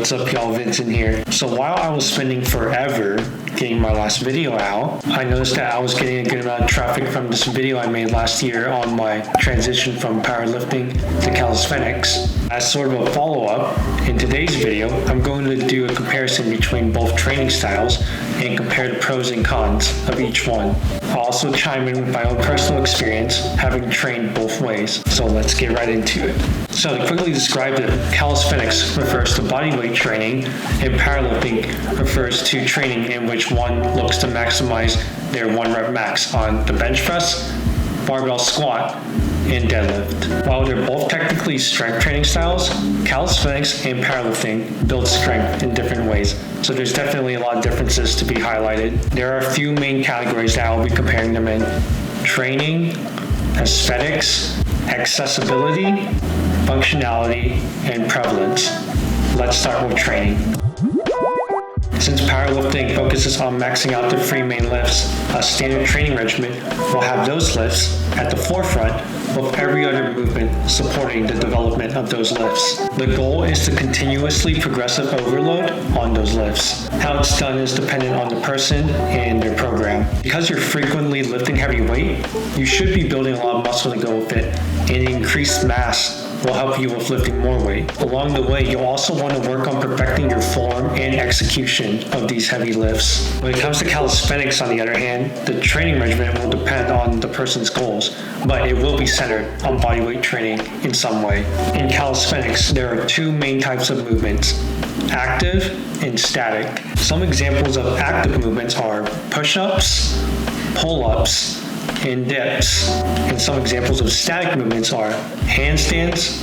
What's up, y'all? Vincent here. So while I was spending forever getting my last video out, I noticed that I was getting a good amount of traffic from this video I made last year on my transition from powerlifting to calisthenics. As sort of a follow-up, in today's video, I'm going to do a comparison between both training styles and compare the pros and cons of each one. I'll also chime in with my own personal experience, having trained both ways. So let's get right into it. So to quickly describe it, calisthenics refers to bodyweight training, and powerlifting refers to training in which one looks to maximize their 1 rep max on the bench press, barbell squat, and deadlift. While they're both technically strength training styles, calisthenics and powerlifting build strength in different ways. So there's definitely a lot of differences to be highlighted. There are a few main categories that I'll be comparing them in: training, aesthetics, accessibility, functionality, and prevalence. Let's start with training. Since powerlifting focuses on maxing out the 3 main lifts, a standard training regimen will have those lifts at the forefront, with every other movement supporting the development of those lifts. The goal is to continuously progressive overload on those lifts. How it's done is dependent on the person and their program. Because you're frequently lifting heavy weight, you should be building a lot of muscle to go with it, and increased mass will help you with lifting more weight. Along the way, you'll also want to work on perfecting your form and execution of these heavy lifts. When it comes to calisthenics, on the other hand, the training regimen will depend on the person's goals, but it will be centered on bodyweight training in some way. In calisthenics, there are 2 main types of movements: active and static. Some examples of active movements are push-ups, pull-ups, and dips. And some examples of static movements are handstands,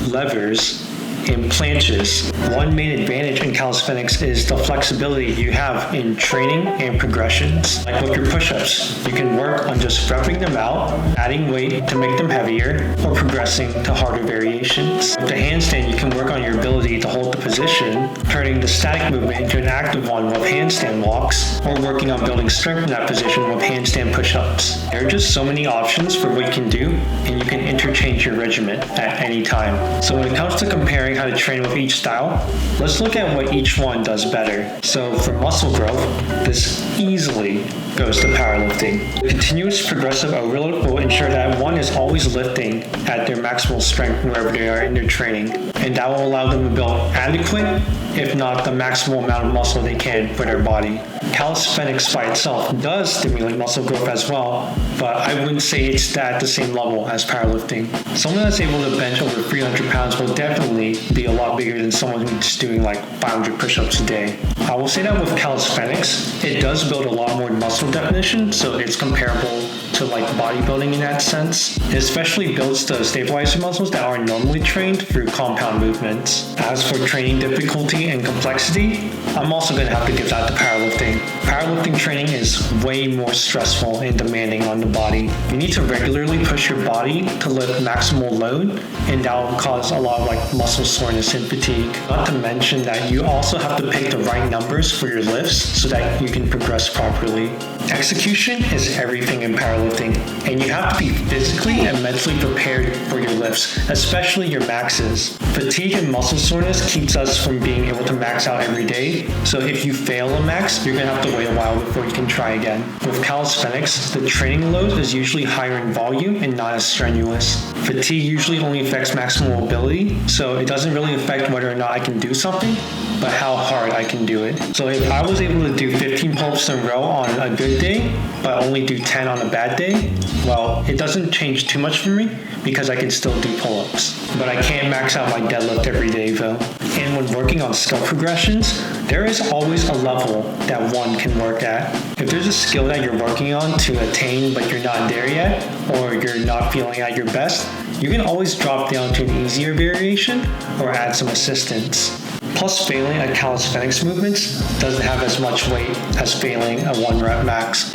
levers, and planches. One main advantage in calisthenics is the flexibility you have in training and progressions. Like with your push-ups, you can work on just repping them out, adding weight to make them heavier, or progressing to harder variations. With the handstand, you can work on your ability to hold the position, turning the static movement into an active one with handstand walks, or working on building strength in that position with handstand push-ups. There are just so many options for what you can do, and you can interchange your regimen at any time. So when it comes to comparing how to train with each style, let's look at what each one does better. So for muscle growth, this easily goes to powerlifting. Continuous progressive overload will ensure that one is always lifting at their maximal strength wherever they are in their training, and that will allow them to build adequate, if not the maximal amount of muscle they can for their body. Calisthenics by itself does stimulate muscle growth as well, but I wouldn't say it's at the same level as powerlifting. Someone that's able to bench over 300 pounds will definitely be a lot bigger than someone who's doing like 500 push-ups a day. I will say that with calisthenics, it does build a lot more muscle definition, so it's comparable to like bodybuilding in that sense. It especially builds the stabilizer muscles that are normally trained through compound movements. As for training difficulty and complexity, I'm also going to have to give that to powerlifting. Powerlifting training is way more stressful and demanding on the body. You need to regularly push your body to lift maximal load, and that will cause a lot of like muscle soreness and fatigue. Not to mention that you also have to pick the right numbers for your lifts so that you can progress properly. Execution is everything in powerlifting, and you have to be physically and mentally prepared for your lifts, especially your maxes. Fatigue and muscle soreness keeps us from being able to max out every day, so if you fail a max, you're going to have to wait a while before you can try again. With calisthenics, the training load is usually higher in volume and not as strenuous. Fatigue usually only affects maximal mobility, so it doesn't really affect whether or not I can do something, but how hard I can do it. So if I was able to do 15 pull-ups in a row on a good day, but only do 10 on a bad day, well, it doesn't change too much for me because I can still do pull-ups. But I can't max out my deadlift every day though. And when working on skill progressions, there is always a level that one can work at. If there's a skill that you're working on to attain but you're not there yet, or you're not feeling at your best, you can always drop down to an easier variation or add some assistance. Plus, failing at calisthenics movements doesn't have as much weight as failing a 1 rep max.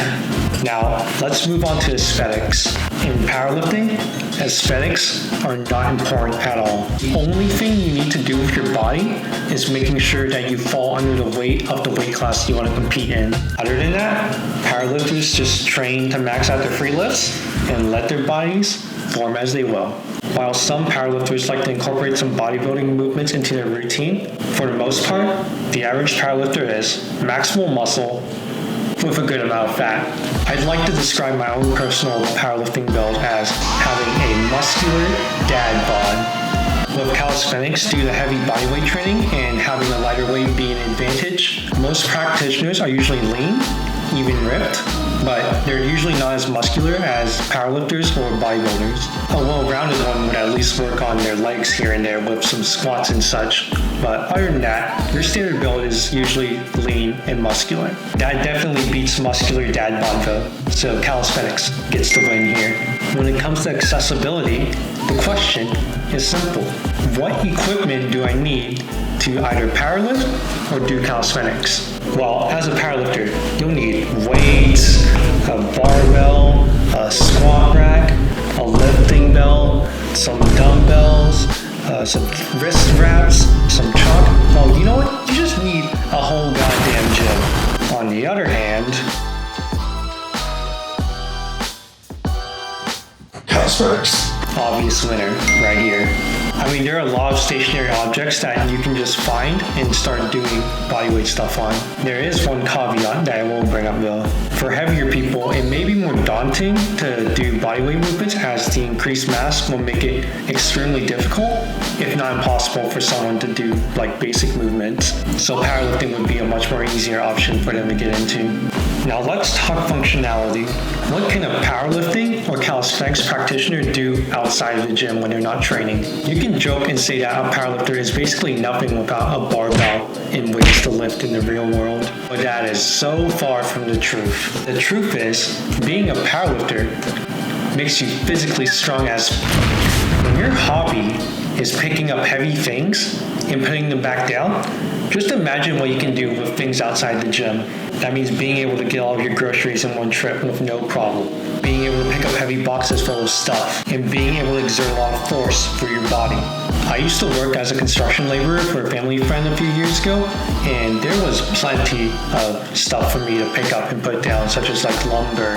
Now, let's move on to aesthetics. In powerlifting, aesthetics are not important at all. The only thing you need to do with your body is making sure that you fall under the weight of the weight class you want to compete in. Other than that, powerlifters just train to max out their free lifts and let their bodies form as they will. While some powerlifters like to incorporate some bodybuilding movements into their routine, for the most part, the average powerlifter is maximal muscle with a good amount of fat. I'd like to describe my own personal powerlifting build as having a muscular dad bod. With calisthenics, due to heavy bodyweight training and having a lighter weight being an advantage, most practitioners are usually lean, even ripped, but they're usually not as muscular as powerlifters or bodybuilders. A well-rounded one would at least work on their legs here and there with some squats and such, but other than that, your standard build is usually lean and muscular. That definitely beats muscular dad bod though, so calisthenics gets the win here. When it comes to accessibility, the question is simple. What equipment do I need to either powerlift or do calisthenics? Well, as a powerlifter, you'll need weights, a barbell, a squat rack, a lifting belt, some dumbbells, some wrist wraps, some chalk. Well, you know what? You just need a whole goddamn gym. On the other hand, calisthenics. Obvious winner right here. I mean, there are a lot of stationary objects that you can just find and start doing bodyweight stuff on. There is one caveat that I will bring up though. For heavier people, it may be more daunting to do bodyweight movements as the increased mass will make it extremely difficult, if not impossible, for someone to do like basic movements. So powerlifting would be a much more easier option for them to get into. Now let's talk functionality. What can a powerlifting or calisthenics practitioner do outside of the gym when they're not training? You can joke and say that a powerlifter is basically nothing without a barbell and weights to lift in the real world, but that is so far from the truth. The truth is, being a powerlifter makes you physically strong as when your hobby is picking up heavy things and putting them back down. Just imagine what you can do with things outside the gym. That means being able to get all of your groceries in one trip with no problem, being able to pick up heavy boxes full of stuff, and being able to exert a lot of force through your body. I used to work as a construction laborer for a family friend a few years ago, and there was plenty of stuff for me to pick up and put down, such as like lumber,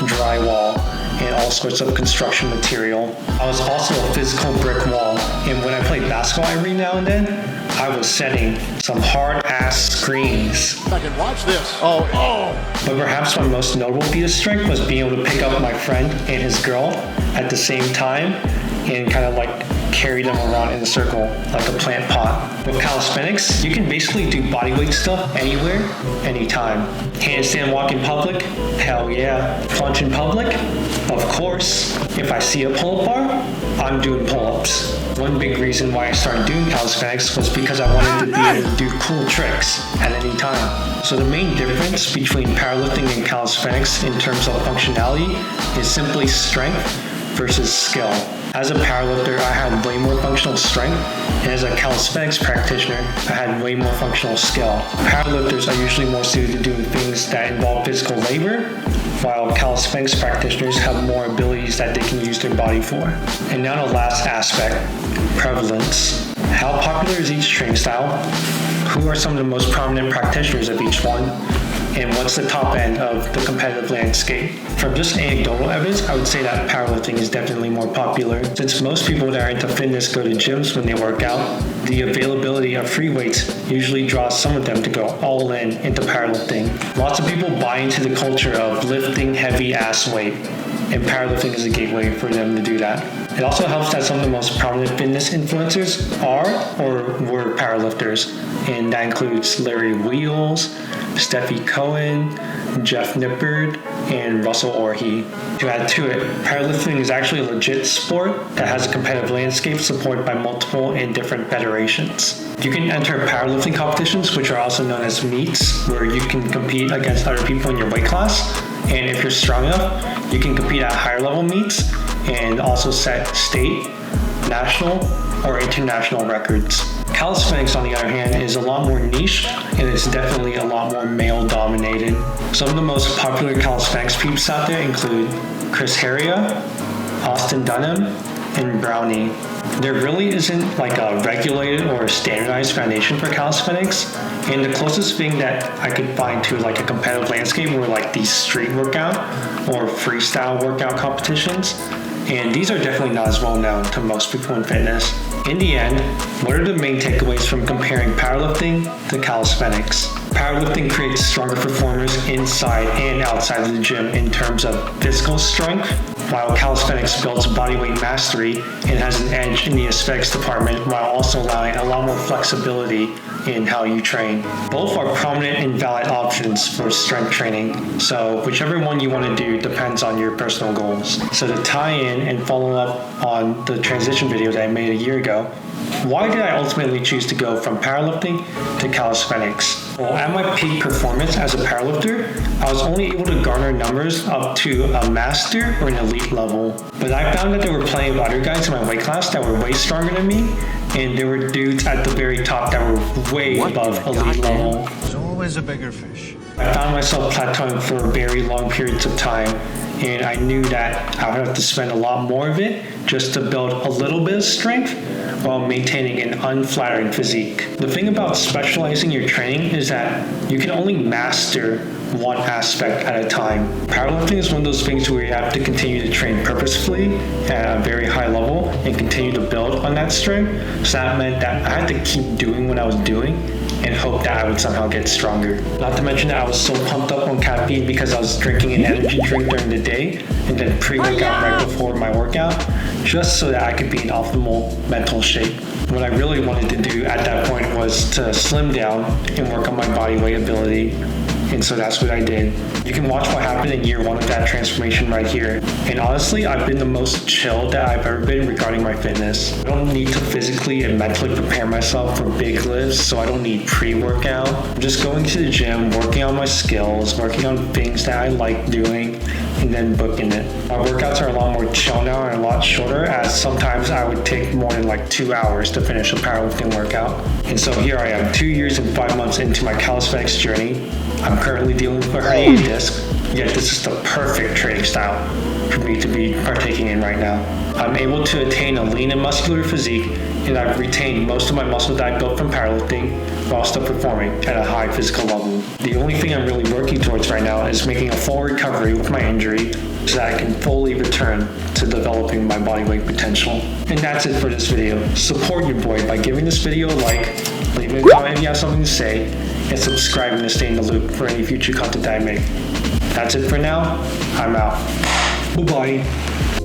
drywall, and all sorts of construction material. I was also a physical brick wall, and when I played basketball every now and then, I was setting some hard-ass screens. I can watch this. Oh. But perhaps my most notable feat of strength was being able to pick up my friend and his girl at the same time and kind of like carry them around in a circle like a plant pot. With calisthenics, you can basically do bodyweight stuff anywhere, anytime. Handstand walk in public? Hell yeah. Plunge in public? Of course. If I see a pull-up bar, I'm doing pull-ups. One big reason why I started doing calisthenics was because I wanted to be able to do cool tricks at any time. So the main difference between powerlifting and calisthenics in terms of functionality is simply strength versus skill. As a powerlifter, I had way more functional strength, and as a calisthenics practitioner, I had way more functional skill. Powerlifters are usually more suited to doing things that involve physical labor, while calisthenics practitioners have more abilities that they can use their body for. And now the last aspect, prevalence. How popular is each training style? Who are some of the most prominent practitioners of each one? And what's the top end of the competitive landscape? From just anecdotal evidence, I would say that powerlifting is definitely more popular. Since most people that are into fitness go to gyms when they work out, the availability of free weights usually draws some of them to go all in into powerlifting. Lots of people buy into the culture of lifting heavy ass weight, and powerlifting is a gateway for them to do that. It also helps that some of the most prominent fitness influencers are or were powerlifters, and that includes Larry Wheels, Steffi Cohen, Jeff Nippard, and Russell Orhe. To add to it, powerlifting is actually a legit sport that has a competitive landscape supported by multiple and different federations. You can enter powerlifting competitions, which are also known as meets, where you can compete against other people in your weight class. And if you're strong enough, you can compete at higher level meets and also set state, national, or international records. Calisthenics, on the other hand, is a lot more niche, and it's definitely a lot more male-dominated. Some of the most popular calisthenics peeps out there include Chris Heria, Austin Dunham, and Brownie. There really isn't like a regulated or standardized foundation for calisthenics, and the closest thing that I could find to like a competitive landscape were like these street workout or freestyle workout competitions. and these are definitely not as well known to most people in fitness. In the end, what are the main takeaways from comparing powerlifting to calisthenics? Powerlifting creates stronger performers inside and outside of the gym in terms of physical strength, while calisthenics builds bodyweight mastery and has an edge in the aesthetics department while also allowing a lot more flexibility in how you train. Both are prominent and valid options for strength training, so whichever one you want to do depends on your personal goals. So to tie in and follow up on the transition video that I made a year ago, why did I ultimately choose to go from powerlifting to calisthenics? Well, at my peak performance as a powerlifter, I was only able to garner numbers up to a master or an elite level. But I found that there were plenty of other guys in my weight class that were way stronger than me, and there were dudes at the very top that were way above elite level. There's always a bigger fish. I found myself plateauing for very long periods of time, and I knew that I would have to spend a lot more of it just to build a little bit of strength while maintaining an unflattering physique. The thing about specializing your training is that you can only master one aspect at a time. Powerlifting is one of those things where you have to continue to train purposefully at a very high level and continue to build on that strength. So that meant that I had to keep doing what I was doing and hope that I would somehow get stronger. Not to mention that I was so pumped up on caffeine because I was drinking an energy drink during the day and then pre-workout right before my workout, just so that I could be in optimal mental shape. What I really wanted to do at that point was to slim down and work on my body weight ability. And so that's what I did. You can watch what happened in year one of that transformation right here. And honestly, I've been the most chill that I've ever been regarding my fitness. I don't need to physically and mentally prepare myself for big lifts, so I don't need pre-workout. I'm just going to the gym, working on my skills, working on things that I like doing, and then booking it. My workouts are a lot more chill now and a lot shorter, as sometimes I would take more than like 2 hours to finish a powerlifting workout. And so here I am, 2 years and 5 months into my calisthenics journey. I'm currently dealing with a herniated disc, yet this is the perfect training style for me to be partaking in right now. I'm able to attain a lean and muscular physique, and I've retained most of my muscle that I built from powerlifting while still performing at a high physical level. The only thing I'm really working towards right now is making a full recovery with my injury so that I can fully return to developing my bodyweight potential. And that's it for this video. Support your boy by giving this video a like, leaving a comment if you have something to say, and subscribing to stay in the loop for any future content that I make. That's it for now. I'm out. Bye-bye.